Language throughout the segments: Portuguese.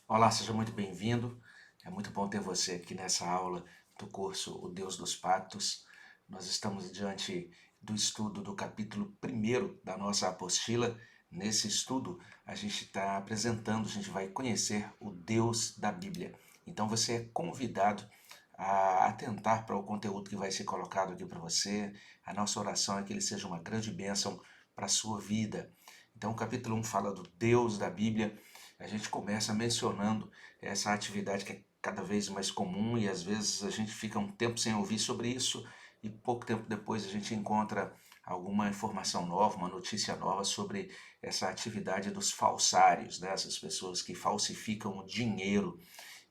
Olá, seja muito bem-vindo. É muito bom ter você aqui nessa aula do curso O Deus dos Pactos. Nós estamos diante do estudo do capítulo 1 da nossa apostila. Nesse estudo, a gente está apresentando, a gente vai conhecer o Deus da Bíblia. Então você é convidado a atentar para o conteúdo que vai ser colocado aqui para você. A nossa oração é que ele seja uma grande bênção para a sua vida. Então, o capítulo 1 fala do Deus da Bíblia. A gente começa mencionando essa atividade que é cada vez mais comum e às vezes a gente fica um tempo sem ouvir sobre isso e pouco tempo depois a gente encontra alguma informação nova, uma notícia nova sobre essa atividade dos falsários, né? Essas pessoas que falsificam o dinheiro.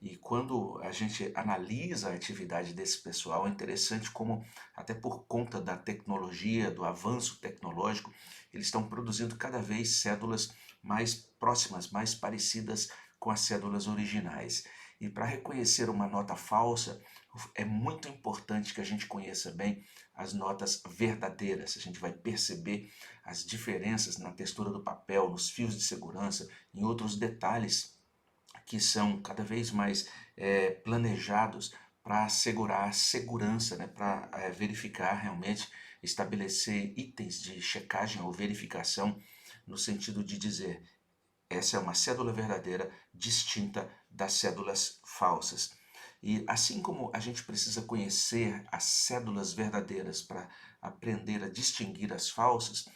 E quando a gente analisa a atividade desse pessoal, é interessante como, até por conta da tecnologia, do avanço tecnológico, eles estão produzindo cada vez cédulas mais próximas, mais parecidas com as cédulas originais. E para reconhecer uma nota falsa, é muito importante que a gente conheça bem as notas verdadeiras. A gente vai perceber as diferenças na textura do papel, nos fios de segurança, em outros detalhes que são cada vez mais planejados para assegurar a segurança, né, para verificar realmente, estabelecer itens de checagem ou verificação no sentido de dizer essa é uma cédula verdadeira distinta das cédulas falsas. E assim como a gente precisa conhecer as cédulas verdadeiras para aprender a distinguir as falsas,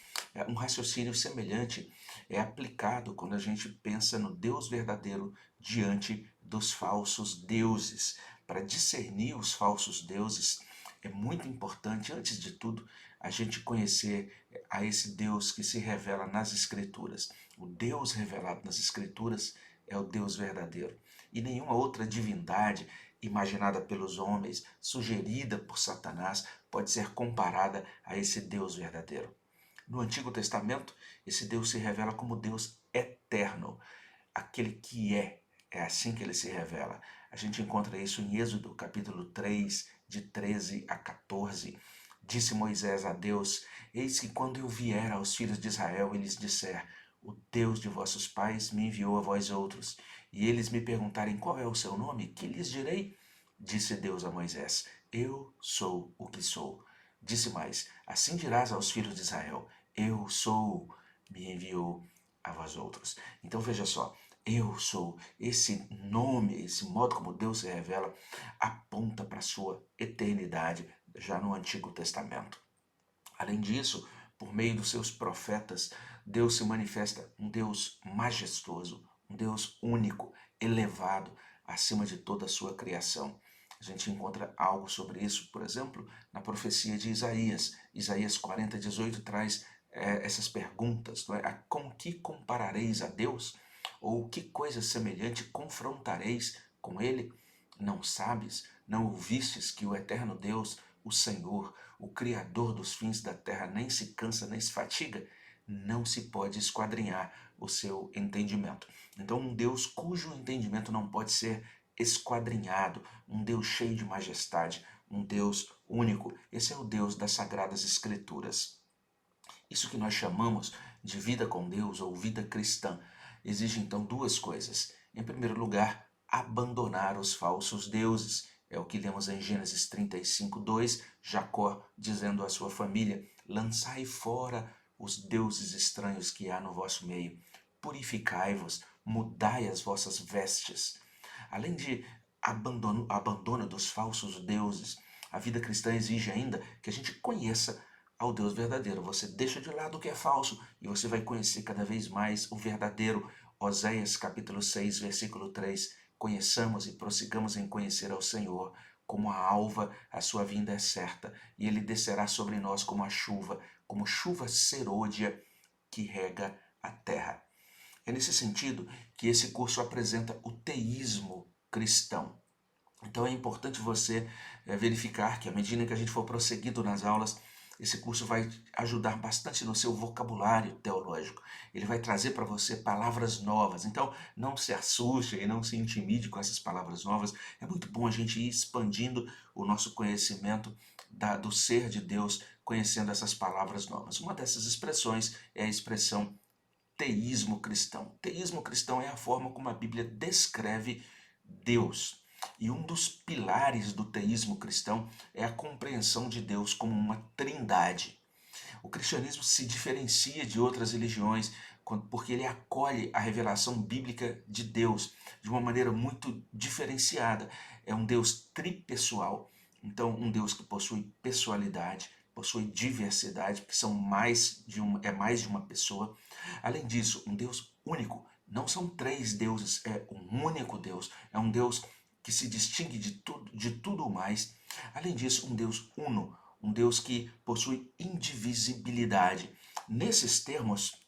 um raciocínio semelhante é aplicado quando a gente pensa no Deus verdadeiro diante dos falsos deuses. Para discernir os falsos deuses, é muito importante, antes de tudo, a gente conhecer a esse Deus que se revela nas Escrituras. O Deus revelado nas Escrituras é o Deus verdadeiro. E nenhuma outra divindade imaginada pelos homens, sugerida por Satanás, pode ser comparada a esse Deus verdadeiro. No Antigo Testamento, esse Deus se revela como Deus eterno, aquele que é. É assim que ele se revela. A gente encontra isso em Êxodo, capítulo 3, de 13 a 14. Disse Moisés a Deus: Eis que quando eu vier aos filhos de Israel e lhes disser: O Deus de vossos pais me enviou a vós outros, e eles me perguntarem qual é o seu nome, que lhes direi? Disse Deus a Moisés: Eu sou o que sou. Disse mais: Assim dirás aos filhos de Israel: Eu sou, me enviou a vós outros. Então veja só, eu sou, esse nome, esse modo como Deus se revela, aponta para a sua eternidade já no Antigo Testamento. Além disso, por meio dos seus profetas, Deus se manifesta um Deus majestoso, um Deus único, elevado, acima de toda a sua criação. A gente encontra algo sobre isso, por exemplo, na profecia de Isaías. Isaías 40, 18 traz essas perguntas, não é? Com que comparareis a Deus? Ou que coisa semelhante confrontareis com ele? Não sabes, não ouvistes que o eterno Deus, o Senhor, o Criador dos fins da terra, nem se cansa nem se fatiga? Não se pode esquadrinhar o seu entendimento. Então, um Deus cujo entendimento não pode ser esquadrinhado, um Deus cheio de majestade, um Deus único. Esse é o Deus das Sagradas Escrituras. Isso que nós chamamos de vida com Deus ou vida cristã exige então duas coisas. Em primeiro lugar, abandonar os falsos deuses. É o que lemos em Gênesis 35, 2, Jacó dizendo à sua família: Lançai fora os deuses estranhos que há no vosso meio, purificai-vos, mudai as vossas vestes. Além de abandono dos falsos deuses, a vida cristã exige ainda que a gente conheça ao Deus verdadeiro. Você deixa de lado o que é falso e você vai conhecer cada vez mais o verdadeiro. Oséias capítulo 6, versículo 3. Conheçamos e prossigamos em conhecer ao Senhor. Como a alva, a sua vinda é certa, e ele descerá sobre nós como chuva serôdia que rega a terra. É nesse sentido que esse curso apresenta o teísmo cristão. Então é importante você verificar que à medida que a gente for prosseguindo nas aulas, esse curso vai ajudar bastante no seu vocabulário teológico. Ele vai trazer para você palavras novas. Então não se assuste e não se intimide com essas palavras novas. É muito bom a gente ir expandindo o nosso conhecimento do ser de Deus, conhecendo essas palavras novas. Uma dessas expressões é a expressão teísmo cristão. Teísmo cristão é a forma como a Bíblia descreve Deus. E um dos pilares do teísmo cristão é a compreensão de Deus como uma trindade. O cristianismo se diferencia de outras religiões porque ele acolhe a revelação bíblica de Deus de uma maneira muito diferenciada. É um Deus tripessoal, então um Deus que possui pessoalidade, possui diversidade, porque é mais de uma pessoa. Além disso, um Deus único. Não são três deuses, é um único Deus. É um Deus que se distingue de tudo mais. Além disso, um Deus uno, um Deus que possui indivisibilidade. Nesses termos,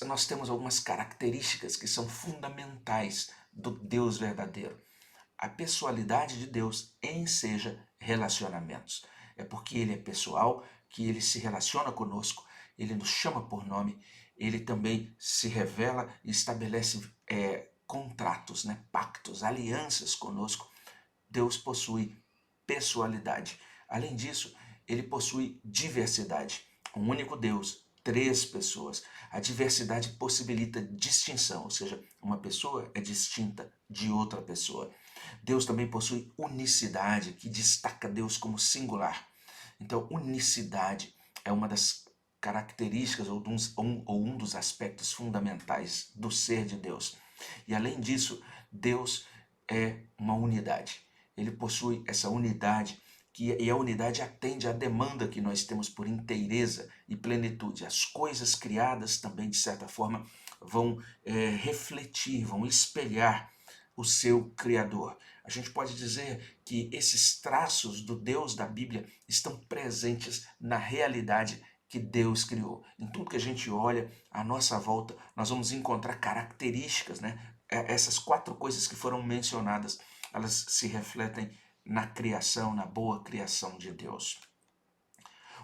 nós temos algumas características que são fundamentais do Deus verdadeiro. A pessoalidade de Deus enseja relacionamentos. É porque ele é pessoal que ele se relaciona conosco, ele nos chama por nome, ele também se revela e estabelece contratos, né, pactos, alianças conosco. Deus possui pessoalidade. Além disso, ele possui diversidade. Um único Deus, três pessoas. A diversidade possibilita distinção, ou seja, uma pessoa é distinta de outra pessoa. Deus também possui unicidade, que destaca Deus como singular. Então, unicidade é uma das características ou um dos aspectos fundamentais do ser de Deus. E além disso, Deus é uma unidade. Ele possui essa unidade e a unidade atende à demanda que nós temos por inteireza e plenitude. As coisas criadas também, de certa forma, vão refletir, vão espelhar o seu Criador. A gente pode dizer que esses traços do Deus da Bíblia estão presentes na realidade que Deus criou. Em tudo que a gente olha à nossa volta, nós vamos encontrar características, né? Essas quatro coisas que foram mencionadas, elas se refletem na criação, na boa criação de Deus.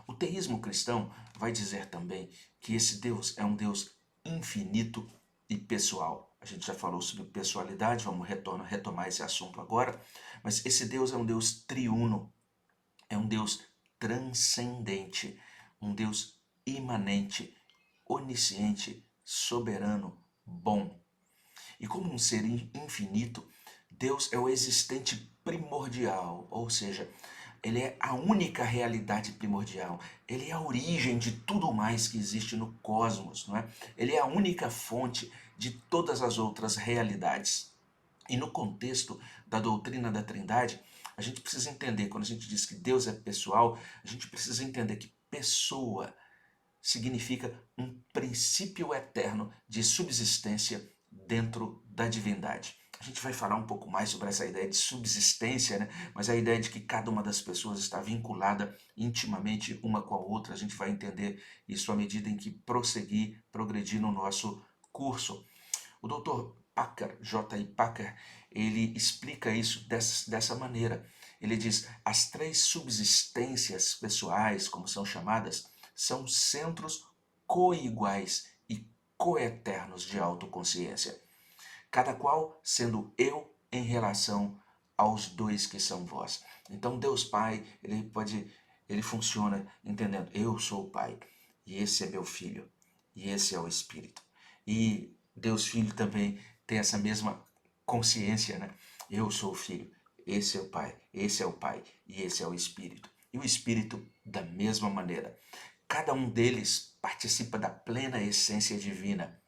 O teísmo cristão vai dizer também que esse Deus é um Deus infinito e pessoal. A gente já falou sobre pessoalidade, vamos retomar esse assunto agora, mas esse Deus é um Deus triuno, é um Deus transcendente, um Deus imanente, onisciente, soberano, bom. E como um ser infinito, Deus é o existente primordial, ou seja, ele é a única realidade primordial. Ele é a origem de tudo mais que existe no cosmos, não é? Ele é a única fonte de todas as outras realidades. E no contexto da doutrina da Trindade, a gente precisa entender, quando a gente diz que Deus é pessoal, a gente precisa entender que pessoa significa um princípio eterno de subsistência dentro da divindade. A gente vai falar um pouco mais sobre essa ideia de subsistência, né? Mas a ideia de que cada uma das pessoas está vinculada intimamente uma com a outra, a gente vai entender isso à medida em que progredir no nosso curso. O Dr. Packer, J.I. Packer, ele explica isso dessa maneira. Ele diz: as três subsistências pessoais, como são chamadas, são centros coiguais e coeternos de autoconsciência, cada qual sendo eu em relação aos dois que são vós. Então Deus Pai, ele funciona entendendo, eu sou o Pai, e esse é meu Filho, e esse é o Espírito. E Deus Filho também tem essa mesma consciência, né? Eu sou o Filho, esse é o Pai, esse é o Pai, e esse é o Espírito. E o Espírito da mesma maneira. Cada um deles participa da plena essência divina.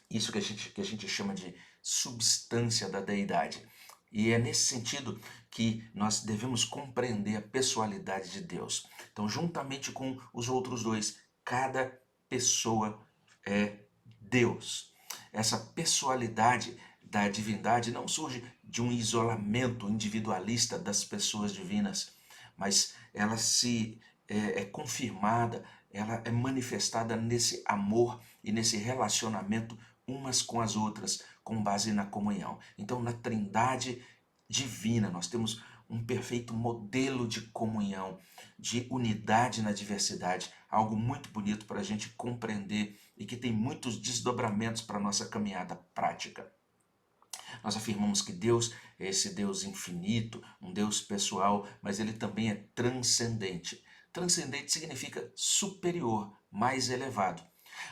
Isso que a gente chama de substância da deidade. E é nesse sentido que nós devemos compreender a pessoalidade de Deus. Então, juntamente com os outros dois, cada pessoa é Deus. Essa pessoalidade da divindade não surge de um isolamento individualista das pessoas divinas, mas ela é confirmada, ela é manifestada nesse amor e nesse relacionamento umas com as outras, com base na comunhão. Então, na Trindade divina, nós temos um perfeito modelo de comunhão, de unidade na diversidade, algo muito bonito para a gente compreender e que tem muitos desdobramentos para a nossa caminhada prática. Nós afirmamos que Deus é esse Deus infinito, um Deus pessoal, mas ele também é transcendente. Transcendente significa superior, mais elevado.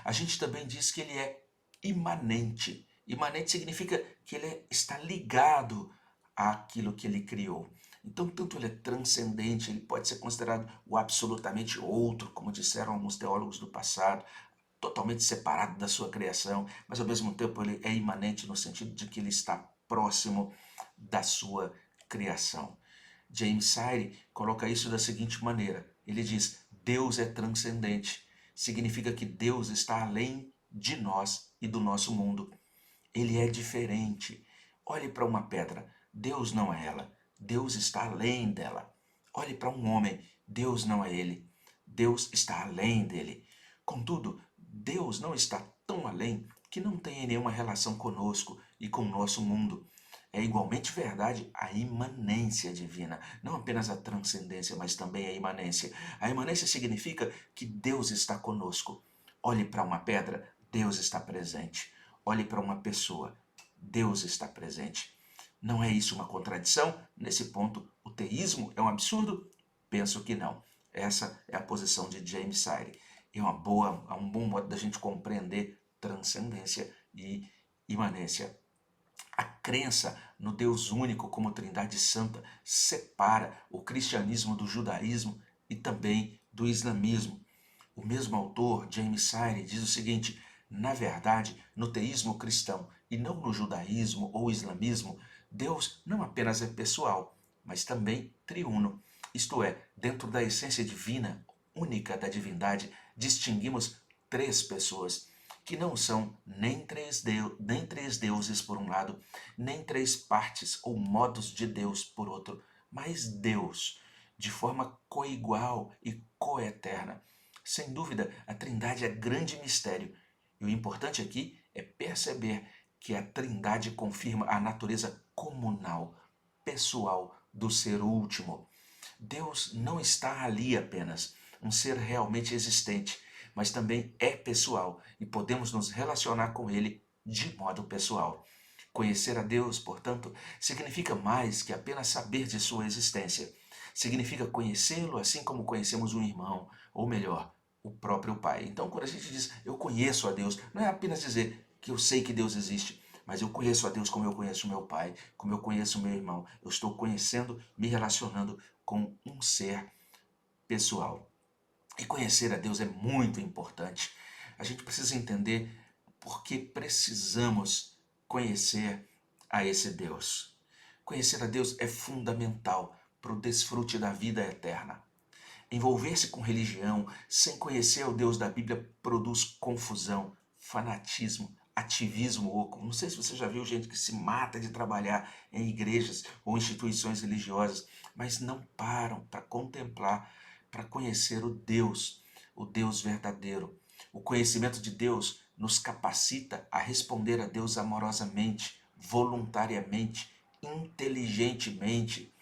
A gente também diz que ele é imanente. Imanente significa que ele está ligado àquilo que ele criou. Então, tanto ele é transcendente, ele pode ser considerado o absolutamente outro, como disseram alguns teólogos do passado, totalmente separado da sua criação, mas ao mesmo tempo ele é imanente no sentido de que ele está próximo da sua criação. James Sire coloca isso da seguinte maneira: ele diz, Deus é transcendente, significa que Deus está além de nós e do nosso mundo. Ele é diferente. Olhe para uma pedra, Deus não é ela, Deus está além dela. Olhe para um homem, Deus não é ele, Deus está além dele. Contudo, Deus não está tão além que não tem nenhuma relação conosco e com o nosso mundo. É igualmente verdade a imanência divina, não apenas a transcendência, mas também a imanência. A imanência significa que Deus está conosco. Olhe para uma pedra, Deus está presente. Olhe para uma pessoa, Deus está presente. Não é isso uma contradição? Nesse ponto, o teísmo é um absurdo? Penso que não. Essa é a posição de James Sire. É um bom modo da gente compreender transcendência e imanência. A crença no Deus único como Trindade Santa separa o cristianismo do judaísmo e também do islamismo. O mesmo autor, James Sire, diz o seguinte: na verdade, no teísmo cristão e não no judaísmo ou islamismo, Deus não apenas é pessoal, mas também triuno. Isto é, dentro da essência divina, única da divindade, distinguimos três pessoas, que não são nem três deuses por um lado, nem três partes ou modos de Deus por outro, mas Deus, de forma coigual e coeterna. Sem dúvida, a Trindade é grande mistério, e o importante aqui é perceber que a Trindade confirma a natureza comunal, pessoal do ser último. Deus não está ali apenas, um ser realmente existente, mas também é pessoal e podemos nos relacionar com ele de modo pessoal. Conhecer a Deus, portanto, significa mais que apenas saber de sua existência. Significa conhecê-lo assim como conhecemos um irmão, ou melhor, o próprio Pai. Então, quando a gente diz eu conheço a Deus, não é apenas dizer que eu sei que Deus existe, mas eu conheço a Deus como eu conheço o meu pai, como eu conheço o meu irmão. Eu estou conhecendo, me relacionando com um ser pessoal. E conhecer a Deus é muito importante. A gente precisa entender por que precisamos conhecer a esse Deus. Conhecer a Deus é fundamental para o desfrute da vida eterna. Envolver-se com religião sem conhecer o Deus da Bíblia produz confusão, fanatismo, ativismo oco. Não sei se você já viu gente que se mata de trabalhar em igrejas ou instituições religiosas, mas não param para contemplar, para conhecer o Deus verdadeiro. O conhecimento de Deus nos capacita a responder a Deus amorosamente, voluntariamente, inteligentemente.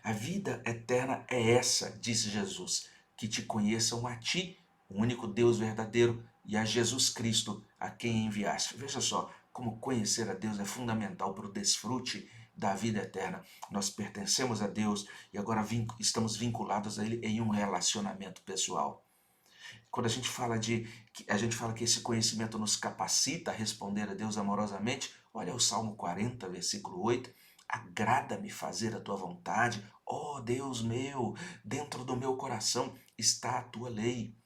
A vida eterna é essa, disse Jesus, que te conheçam a ti, o único Deus verdadeiro, e a Jesus Cristo, a quem enviaste. Veja só como conhecer a Deus é fundamental para o desfrute da vida eterna. Nós pertencemos a Deus e agora estamos vinculados a Ele em um relacionamento pessoal. Quando a gente fala que esse conhecimento nos capacita a responder a Deus amorosamente, olha o Salmo 40, versículo 8. Agrada-me fazer a tua vontade, ó Deus meu, dentro do meu coração está a tua lei.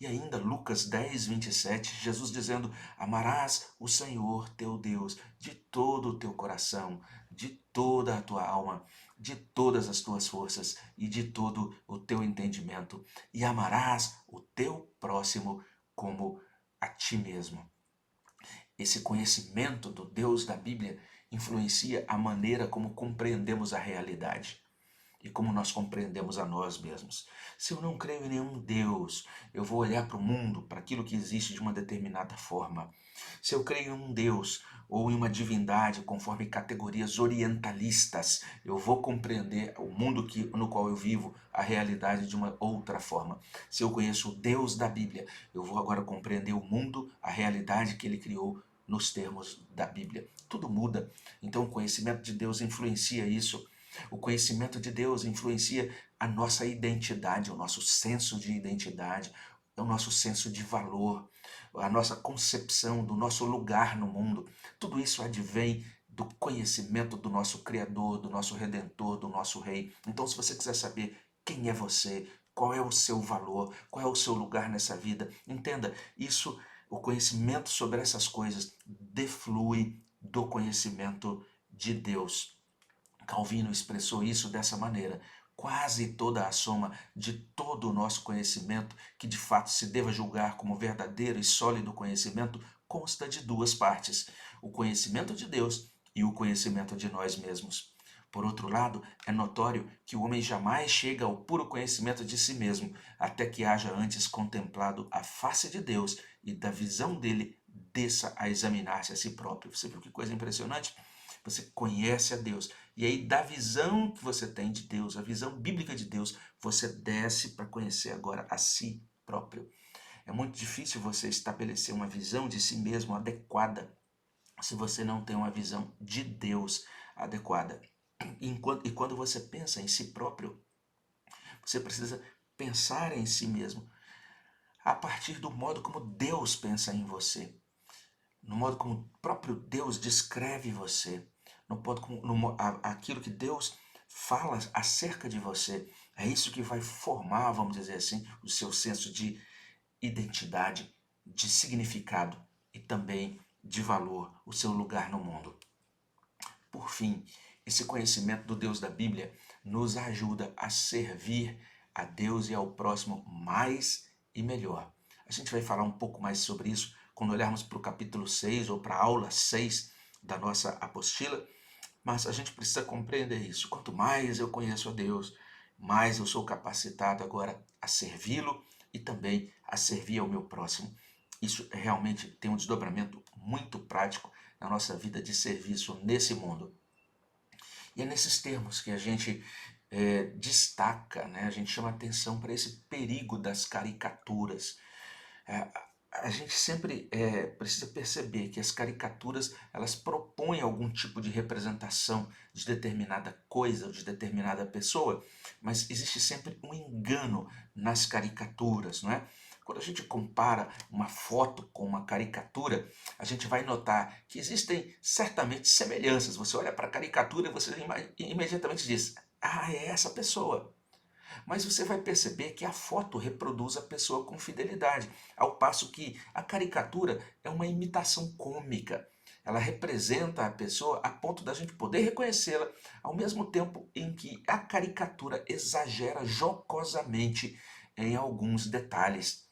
E ainda Lucas 10, 27, Jesus dizendo: amarás o Senhor teu Deus de todo o teu coração, de toda a tua alma, de todas as tuas forças e de todo o teu entendimento, e amarás o teu próximo como a ti mesmo. Esse conhecimento do Deus da Bíblia influencia a maneira como compreendemos a realidade e como nós compreendemos a nós mesmos. Se eu não creio em nenhum Deus, eu vou olhar para o mundo, para aquilo que existe de uma determinada forma. Se eu creio em um Deus ou em uma divindade conforme categorias orientalistas, eu vou compreender o mundo no qual eu vivo, a realidade de uma outra forma. Se eu conheço o Deus da Bíblia, eu vou agora compreender o mundo, a realidade que ele criou nos termos da Bíblia. Tudo muda. Então o conhecimento de Deus influencia isso. O conhecimento de Deus influencia a nossa identidade, o nosso senso de identidade, o nosso senso de valor. a nossa concepção do nosso lugar no mundo, tudo isso advém do conhecimento do nosso Criador, do nosso Redentor, do nosso Rei. Então, se você quiser saber quem é você, qual é o seu valor, qual é o seu lugar nessa vida, entenda, isso, o conhecimento sobre essas coisas deflui do conhecimento de Deus. Calvino expressou isso dessa maneira: quase toda a soma de todo o nosso conhecimento, que de fato se deva julgar como verdadeiro e sólido conhecimento, consta de duas partes: o conhecimento de Deus e o conhecimento de nós mesmos. Por outro lado, é notório que o homem jamais chega ao puro conhecimento de si mesmo, até que haja antes contemplado a face de Deus e da visão dele desça a examinar-se a si próprio. Você viu que coisa impressionante? Você conhece a Deus. E aí, da visão que você tem de Deus, a visão bíblica de Deus, você desce para conhecer agora a si próprio. É muito difícil você estabelecer uma visão de si mesmo adequada se você não tem uma visão de Deus adequada. E quando você pensa em si próprio, você precisa pensar em si mesmo a partir do modo como Deus pensa em você, no modo como o próprio Deus descreve você, no modo como aquilo que Deus fala acerca de você. É isso que vai formar, vamos dizer assim, o seu senso de identidade, de significado e também de valor, o seu lugar no mundo. Por fim, esse conhecimento do Deus da Bíblia nos ajuda a servir a Deus e ao próximo mais e melhor. A gente vai falar um pouco mais sobre isso quando olharmos para o capítulo 6 ou para a aula 6 da nossa apostila, mas a gente precisa compreender isso. Quanto mais eu conheço a Deus, mais eu sou capacitado agora a servi-lo e também a servir ao meu próximo. Isso realmente tem um desdobramento muito prático na nossa vida de serviço nesse mundo. E é nesses termos que a gente destaca, né? A gente chama atenção para esse perigo das caricaturas. É, a gente sempre precisa perceber que as caricaturas elas propõem algum tipo de representação de determinada coisa, de determinada pessoa, mas existe sempre um engano nas caricaturas, não é? Quando a gente compara uma foto com uma caricatura, a gente vai notar que existem certamente semelhanças. Você olha para a caricatura e você imediatamente diz: ah, é essa pessoa. Mas você vai perceber que a foto reproduz a pessoa com fidelidade, ao passo que a caricatura é uma imitação cômica. Ela representa a pessoa a ponto da gente poder reconhecê-la, ao mesmo tempo em que a caricatura exagera jocosamente em alguns detalhes.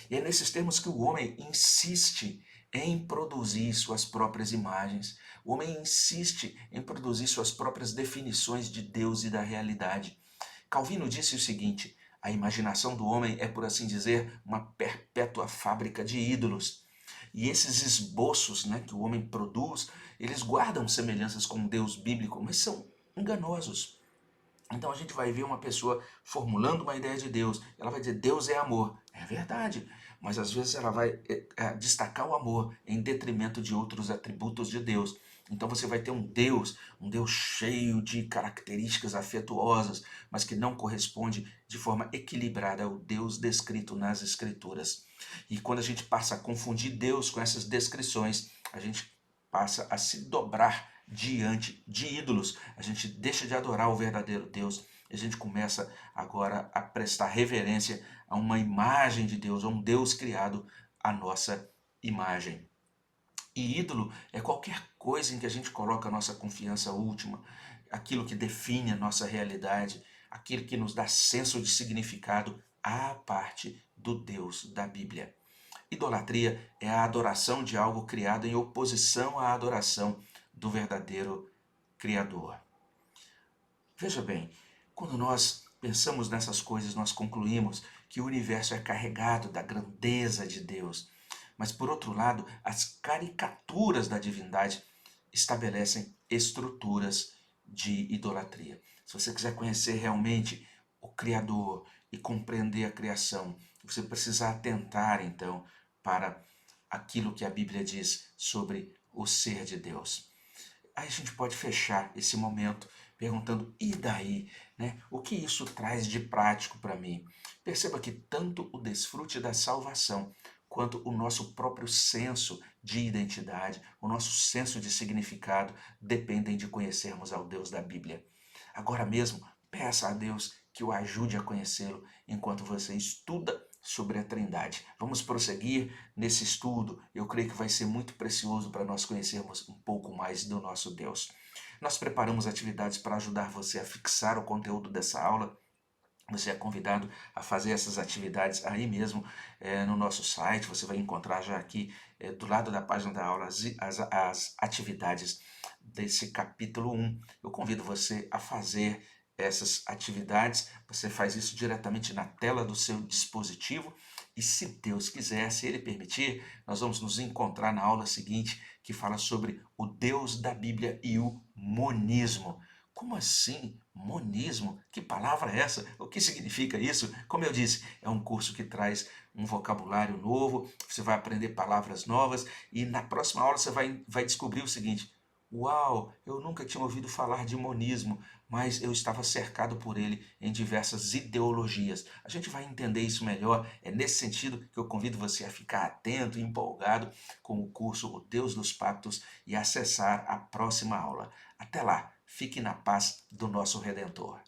E é nesses termos que o homem insiste em produzir suas próprias imagens. O homem insiste em produzir suas próprias definições de Deus e da realidade. Calvino disse o seguinte: a imaginação do homem é, por assim dizer, uma perpétua fábrica de ídolos. E esses esboços, né, que o homem produz, eles guardam semelhanças com o Deus bíblico, mas são enganosos. Então a gente vai ver uma pessoa formulando uma ideia de Deus. Ela vai dizer: Deus é amor. É verdade, mas às vezes ela vai destacar o amor em detrimento de outros atributos de Deus. Então você vai ter um Deus cheio de características afetuosas, mas que não corresponde de forma equilibrada ao Deus descrito nas Escrituras. E quando a gente passa a confundir Deus com essas descrições, a gente passa a se dobrar diante de ídolos. A gente deixa de adorar o verdadeiro Deus. A gente começa agora a prestar reverência a uma imagem de Deus, a um Deus criado à nossa imagem. E ídolo é qualquer coisa em que a gente coloca a nossa confiança última, aquilo que define a nossa realidade, aquilo que nos dá senso de significado à parte do Deus da Bíblia. Idolatria é a adoração de algo criado em oposição à adoração do verdadeiro Criador. Veja bem, quando nós pensamos nessas coisas, nós concluímos que o universo é carregado da grandeza de Deus. Mas, por outro lado, as caricaturas da divindade estabelecem estruturas de idolatria. Se você quiser conhecer realmente o Criador e compreender a criação, você precisa atentar, então, para aquilo que a Bíblia diz sobre o ser de Deus. Aí a gente pode fechar esse momento perguntando: e daí? Né? O que isso traz de prático para mim? Perceba que tanto o desfrute da salvação quanto o nosso próprio senso de identidade, o nosso senso de significado dependem de conhecermos ao Deus da Bíblia. Agora mesmo, peça a Deus que o ajude a conhecê-lo enquanto você estuda sobre a Trindade. Vamos prosseguir nesse estudo. Eu creio que vai ser muito precioso para nós conhecermos um pouco mais do nosso Deus. Nós preparamos atividades para ajudar você a fixar o conteúdo dessa aula. Você é convidado a fazer essas atividades aí mesmo no nosso site. Você vai encontrar já aqui do lado da página da aula as atividades desse capítulo 1. Eu convido você a fazer essas atividades. Você faz isso diretamente na tela do seu dispositivo. E se Deus quiser, se Ele permitir, nós vamos nos encontrar na aula seguinte que fala sobre o Deus da Bíblia e o monismo. Como assim? Monismo? Que palavra é essa? O que significa isso? Como eu disse, é um curso que traz um vocabulário novo, você vai aprender palavras novas e na próxima aula você vai descobrir o seguinte: uau, eu nunca tinha ouvido falar de monismo, mas eu estava cercado por ele em diversas ideologias. A gente vai entender isso melhor, é nesse sentido que eu convido você a ficar atento e empolgado com o curso O Deus dos Pactos e acessar a próxima aula. Até lá! Fique na paz do nosso Redentor.